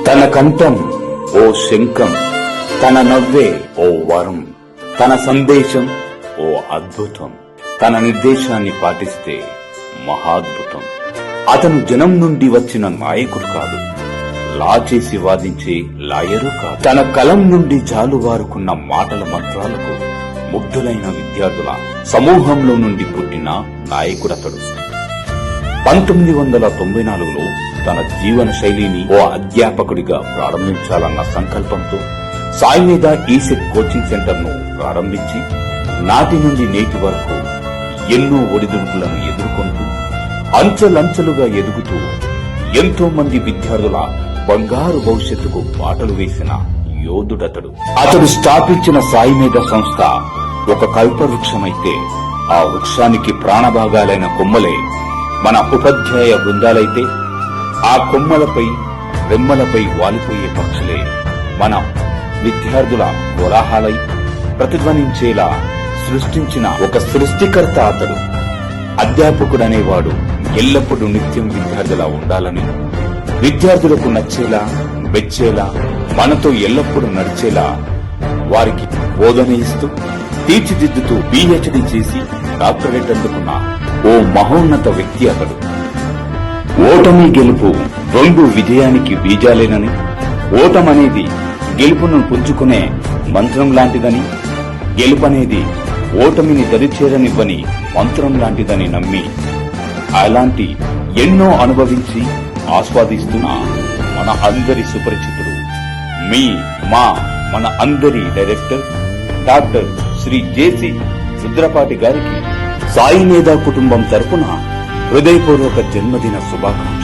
తన కంఠం ఓ శంఖం, తన నవ్వే ఓ వరం, తన సందేశం ఓ అద్భుతం, తన నిర్దేశాన్ని పాటిస్తే మహాద్భుతం. అతను జనం నుండి వచ్చిన నాయకుడు కాదు, లా చేసి వాదించే లాయరు కాదు. తన కలం నుండి జాలువారుకున్న మాటల మంత్రాలకు ముగ్ధులైన విద్యార్థుల సమూహంలో నుండి పుట్టిన నాయకుడతడు. 1994లో తన జీవన శైలిని ఓ అధ్యాపకుడిగా ప్రారంభించాలన్న సంకల్పంతో సాయి మీద ఈసెట్ కోచింగ్ సెంటర్ ను ప్రారంభించి నాటి నుండి నేటి వరకు ఎన్నో ఒడిదుడుకులను ఎదుర్కొంటూ అంచెలంచెలుగా ఎదుగుతూ ఎంతో మంది విద్యార్థుల బంగారు భవిష్యత్తుకు బాటలు వేసిన యోధుడతడు. అతడు స్థాపించిన సాయి మీద సంస్థ ఒక కల్పవృక్షమైతే ఆ వృక్షానికి ప్రాణభాగాలైన కొమ్మలే మన ఉపాధ్యాయ బృందాలైతే ఆ కొమ్మలపై రెమ్మలపై వాలిపోయే పక్షులే మన విద్యార్థుల కోలాహలై ప్రతిధ్వనించేలా సృష్టించిన ఒక సృష్టికర్త అతడు. అధ్యాపకుడనేవాడు ఎల్లప్పుడూ నిత్యం విద్యార్థులా ఉండాలని, విద్యార్థులకు నచ్చేలా మెచ్చేలా మనతో ఎల్లప్పుడూ నడిచేలా వారికి బోధన ఇస్తూ తీర్చిదిద్దుతూ PhD చేసి డాక్టరేట్ అందుకున్న ఓ మహోన్నత వ్యక్తి అతడు. ఓటమి గెలుపు రెండు విజయానికి బీజాలేనని, ఓటమనేది గెలుపును పుంజుకునే మంత్రం లాంటిదని, గెలుపనేది ఓటమిని దరిచేరనివ్వని మంత్రం లాంటిదని నమ్మి అలాంటి ఎన్నో అనుభవించి ఆస్వాదిస్తున్న మన అందరి సుపరిచితుడు మన అందరి డైరెక్టర్ డాక్టర్ శ్రీ జేసి రుద్రపాటి గారికి సాయి మేధా కుటుంబం తరపున హృదయపూర్వక జన్మదిన శుభాకాంక్షలు.